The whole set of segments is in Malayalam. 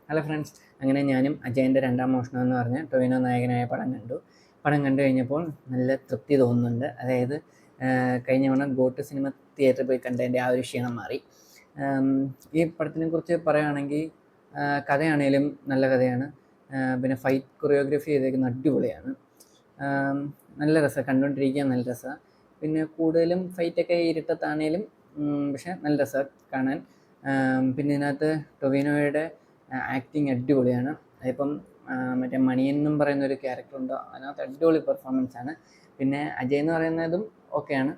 ഹലോ ഫ്രണ്ട്സ്, അങ്ങനെ ഞാനും അജയൻ്റെ രണ്ടാം മോഷണം എന്ന് പറഞ്ഞ ടൊവിനോ നായകനായ പടം കണ്ടു. പടം കണ്ടു കഴിഞ്ഞപ്പോൾ നല്ല തൃപ്തി തോന്നുന്നുണ്ട്. അതായത് കഴിഞ്ഞ തവണ ഗോട്ട് സിനിമ തിയേറ്ററിൽ പോയി കണ്ടതിൻ്റെ ആ ഒരു ക്ഷീണം മാറി. ഈ പടത്തിനെ കുറിച്ച് പറയുകയാണെങ്കിൽ കഥയാണേലും നല്ല കഥയാണ്. പിന്നെ ഫൈറ്റ് കൊറിയോഗ്രഫി ചെയ്തേക്കുന്ന അടിപൊളിയാണ്. നല്ല രസമാണ്, കണ്ടുകൊണ്ടിരിക്കാൻ നല്ല രസമാണ്. പിന്നെ കൂടുതലും ഫൈറ്റൊക്കെ ഇരുട്ടത്താണേലും പക്ഷേ നല്ല രസമാണ് കാണാൻ. പിന്നെ ഇതിനകത്ത് ടൊവിനോയുടെ ആക്ടിങ് അടിപൊളിയാണ്. അതിപ്പം മറ്റേ മണിയൻ എന്നും പറയുന്നൊരു ക്യാരക്ടറുണ്ട്, അതിനകത്ത് അടിപൊളി പെർഫോമൻസാണ്. പിന്നെ അജയ് എന്ന് പറയുന്നതും ഓക്കെയാണ്.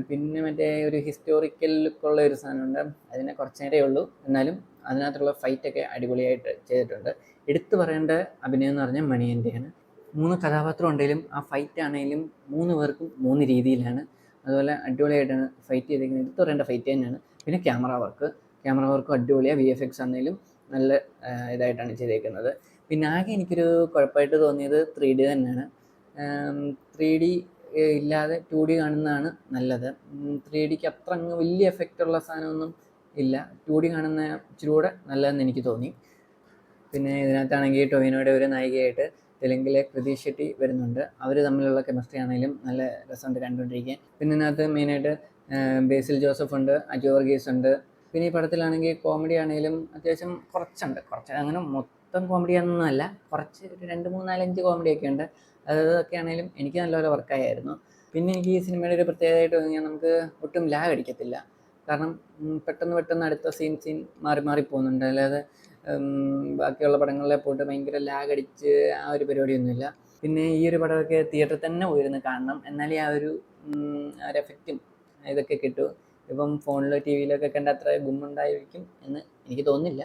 പിന്നെ മറ്റേ ഒരു ഹിസ്റ്റോറിക്കൽ ലുക്കുള്ള ഒരു സാധനമുണ്ട്, അതിനെ കുറച്ച് നേരമേ ഉള്ളൂ, എന്നാലും അതിനകത്തുള്ള ഫൈറ്റൊക്കെ അടിപൊളിയായിട്ട് ചെയ്തിട്ടുണ്ട്. എടുത്തു പറയേണ്ട അഭിനയം എന്ന് പറഞ്ഞാൽ മണിയൻ്റെയാണ്. 3 കഥാപാത്രം ഉണ്ടെങ്കിലും ആ ഫൈറ്റ് ആണെങ്കിലും 3 പേർക്കും 3 രീതിയിലാണ്. അതുപോലെ അടിപൊളിയായിട്ടാണ് ഫൈറ്റ് ചെയ്തിരിക്കുന്നത്. എടുത്തു പറയേണ്ട ഫൈറ്റ് തന്നെയാണ്. പിന്നെ ക്യാമറ വർക്കും അടിപൊളിയാണ്. VFX ആണെങ്കിലും നല്ല ഇതായിട്ടാണ് ചെയ്തേക്കുന്നത്. പിന്നെ ആകെ എനിക്കൊരു കുഴപ്പമായിട്ട് തോന്നിയത് 3D തന്നെയാണ്. 3D ഇല്ലാതെ 2D കാണുന്നതാണ് നല്ലത്. 3Dക്ക് അത്ര അങ്ങ് വലിയ എഫക്റ്റുള്ള സാധനമൊന്നും ഇല്ല. 2D കാണുന്ന ഇച്ചിരി കൂടെ നല്ലതെന്ന് എനിക്ക് തോന്നി. പിന്നെ ഇതിനകത്താണെങ്കിൽ ടൊവിനോയുടെ ഒരു നായികയായിട്ട് തെലുങ്കിലെ കൃതി ഷെട്ടി വരുന്നുണ്ട്. അവർ തമ്മിലുള്ള കെമിസ്ട്രി ആണെങ്കിലും നല്ല രസമുണ്ട് കണ്ടുകൊണ്ടിരിക്കാൻ. പിന്നെ ഇതിനകത്ത് മെയിനായിട്ട് ബേസിൽ ജോസഫ് ഉണ്ട്, അജു വർഗീസ് ഉണ്ട്. പിന്നെ ഈ പടത്തിലാണെങ്കിൽ കോമഡി ആണെങ്കിലും അത്യാവശ്യം കുറച്ച് അങ്ങനെ മൊത്തം കോമഡിയാണെന്നല്ല, കുറച്ച് ഒരു 2, 3, 4, 5 കോമഡിയൊക്കെ ഉണ്ട്. അതൊക്കെ ആണെങ്കിലും എനിക്ക് നല്ലപോലെ വർക്കായിരുന്നു. പിന്നെ എനിക്ക് ഈ സിനിമയുടെ ഒരു പ്രത്യേകതയായിട്ട് തോന്നിയാൽ നമുക്ക് ഒട്ടും ലാഗ് അടിക്കത്തില്ല. കാരണം പെട്ടെന്ന് അടുത്ത സീൻ മാറി പോകുന്നുണ്ട്. അല്ലാതെ ബാക്കിയുള്ള പടങ്ങളിലെ പോയിട്ട് ഭയങ്കര ലാഗ് അടിച്ച് ആ ഒരു പരിപാടിയൊന്നുമില്ല. പിന്നെ ഈ ഒരു പടമൊക്കെ തിയേറ്ററിൽ തന്നെ പോയിരുന്ന് കാണണം, എന്നാലേ ആ ഒരു എഫക്റ്റും ഇതൊക്കെ കിട്ടൂ. ഇപ്പം ഫോണിലോ TV-ലൊക്കെ കണ്ട അത്ര ഗുമ്മുണ്ടായിരിക്കും എന്ന് എനിക്ക് തോന്നുന്നില്ല.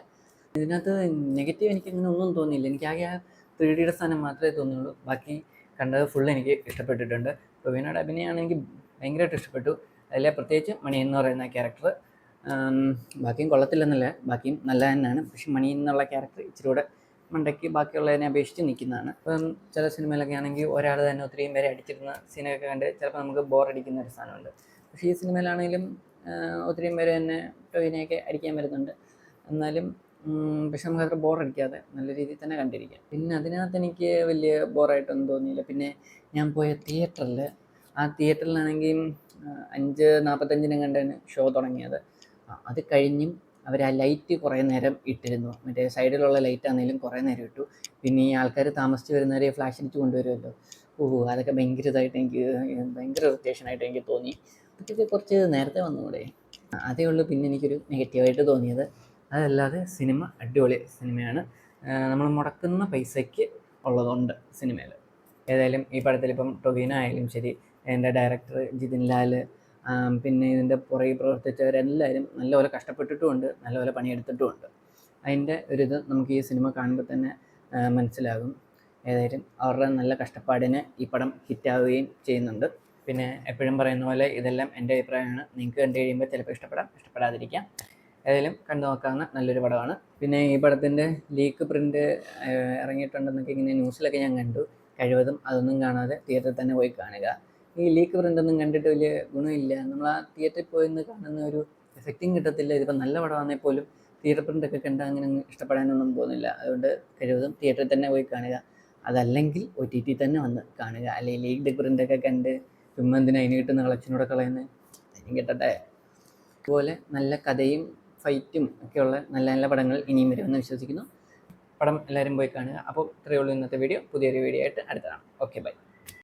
ഇതിനകത്ത് നെഗറ്റീവ് എനിക്കിങ്ങനെ ഒന്നും തോന്നിയില്ല. എനിക്കാകെ ആ 3Dയുടെ സാധനം മാത്രമേ തോന്നുള്ളൂ. ബാക്കി കണ്ടത് ഫുള്ള് എനിക്ക് ഇഷ്ടപ്പെട്ടിട്ടുണ്ട്. ടൊവിനോയുടെ അഭിനയമാണ് എനിക്ക് ഭയങ്കരമായിട്ട് ഇഷ്ടപ്പെട്ടു. അതിലെ പ്രത്യേകിച്ച് മണി എന്ന് പറയുന്ന ക്യാരക്ടർ. ബാക്കിയും കൊള്ളത്തില്ലെന്നല്ല, ബാക്കിയും നല്ല തന്നെയാണ്. പക്ഷെ മണി എന്നുള്ള ക്യാരക്ടർ ഇച്ചിരി കൂടെ മണ്ടയ്ക്ക് ബാക്കിയുള്ളതിനെ അപേക്ഷിച്ച് നിൽക്കുന്നതാണ്. ഇപ്പം ചില സിനിമയിലൊക്കെ ആണെങ്കിൽ ഒരാൾ തന്നെ ഒത്തിരിയും പേരെ അടിച്ചിരുന്ന സീനൊക്കെ കണ്ട് ചിലപ്പോൾ നമുക്ക് ബോറടിക്കുന്ന ഒരു സാധനമുണ്ട്. പക്ഷേ ഈ സിനിമയിലാണെങ്കിലും ഒത്തിരിയും പേര് തന്നെ ടൊവിനോയൊക്കെ അടിക്കാൻ വരുന്നുണ്ട്. എന്നാലും പക്ഷെ നമുക്കത്ര ബോറടിക്കാതെ നല്ല രീതിയിൽ തന്നെ കണ്ടിരിക്കാം. പിന്നെ അതിനകത്ത് എനിക്ക് വലിയ ബോറായിട്ടൊന്നും തോന്നിയില്ല. പിന്നെ ഞാൻ പോയ ആ തിയേറ്ററിലാണെങ്കിൽ 5:45 കണ്ടാണ് ഷോ തുടങ്ങിയത്. അത് കഴിഞ്ഞും അവർ ആ ലൈറ്റ് കുറേ നേരം ഇട്ടിരുന്നു. മറ്റേ സൈഡിലുള്ള ലൈറ്റാണെങ്കിലും കുറേ നേരം ഇട്ടു. പിന്നെ ഈ ആൾക്കാർ താമസിച്ച് വരുന്നവരെ ഫ്ലാഷ് അടിച്ച് കൊണ്ടുവരുമല്ലോ, അതൊക്കെ ഭയങ്കര ഇറിറ്റേഷനായിട്ട് എനിക്ക് തോന്നി. അതൊക്കെ കുറച്ച് നേരത്തെ വന്നുകൂടെ? അതേ ഉള്ളൂ പിന്നെ എനിക്കൊരു നെഗറ്റീവായിട്ട് തോന്നിയത്. അതല്ലാതെ സിനിമ അടിപൊളി സിനിമയാണ്. നമ്മൾ മുടക്കുന്ന പൈസയ്ക്ക് ഉള്ളതുണ്ട് സിനിമയിൽ. ഏതായാലും ഈ പടത്തിലിപ്പം ടൊവിനോ ആയാലും ശരി, എൻ്റെ ഡയറക്ടർ ജിതിൻ ലാൽ, പിന്നെ ഇതിൻ്റെ പുറകെ പ്രവർത്തിച്ചവരെല്ലാവരും നല്ലപോലെ കഷ്ടപ്പെട്ടിട്ടുമുണ്ട്, നല്ലപോലെ പണിയെടുത്തിട്ടുമുണ്ട്. അതിൻ്റെ ഒരിത് നമുക്ക് ഈ സിനിമ കാണുമ്പോൾ തന്നെ മനസ്സിലാകും. ഏതായാലും അവരുടെ നല്ല കഷ്ടപ്പാടിന് ഈ പടം ഹിറ്റാവുകയും ചെയ്യുന്നുണ്ട്. പിന്നെ എപ്പോഴും പറയുന്ന പോലെ ഇതെല്ലാം എൻ്റെ അഭിപ്രായമാണ്. നിങ്ങൾക്ക് കണ്ടു കഴിയുമ്പോൾ ചിലപ്പോൾ ഇഷ്ടപ്പെടാതിരിക്കാം. ഏതായാലും കണ്ടു നോക്കാവുന്ന നല്ലൊരു പടമാണ്. പിന്നെ ഈ പടത്തിൻ്റെ ലീക്ക് പ്രിൻ്റ് ഇറങ്ങിയിട്ടുണ്ടെന്നൊക്കെ ഇങ്ങനെ ന്യൂസിലൊക്കെ ഞാൻ കണ്ടു. കഴിവതും അതൊന്നും കാണാതെ തിയേറ്ററിൽ തന്നെ പോയി കാണുക. ഈ ലീക്ക് പ്രിൻ്റൊന്നും കണ്ടിട്ട് വലിയ ഗുണമില്ല. നമ്മൾ ആ തിയേറ്ററിൽ പോയിന്ന് കാണുന്ന ഒരു എഫക്റ്റും കിട്ടത്തില്ല. ഇതിപ്പോൾ നല്ല പടമാണെങ്കിൽ പോലും തിയേറ്റർ പ്രിൻ്റൊക്കെ കണ്ട് അങ്ങനെ ഇഷ്ടപ്പെടാനൊന്നും പോകുന്നില്ല. അതുകൊണ്ട് കഴിവതും തിയേറ്ററിൽ തന്നെ പോയി കാണുക. അതല്ലെങ്കിൽ OTT തന്നെ വന്ന് കാണുക. അല്ലെങ്കിൽ ലീക്ക്ഡ് പ്രിൻ്റൊക്കെ കണ്ട് ചുമ്മാ എന്തിനാ അതിന് കിട്ടുന്ന കളക്ഷനോടെ കളയുന്നത്? അതിനും കിട്ടട്ടെ. അതുപോലെ നല്ല കഥയും ഫൈറ്റും ഒക്കെയുള്ള നല്ല നല്ല പടങ്ങൾ ഇനിയും വരുമെന്ന് വിശ്വസിക്കുന്നു. പടം എല്ലാവരും പോയി കാണുക. അപ്പോൾ ഇത്രയേ ഉള്ളൂ ഇന്നത്തെ വീഡിയോ. പുതിയൊരു വീഡിയോ ആയിട്ട് അടുത്തതാണ്. Okay, by.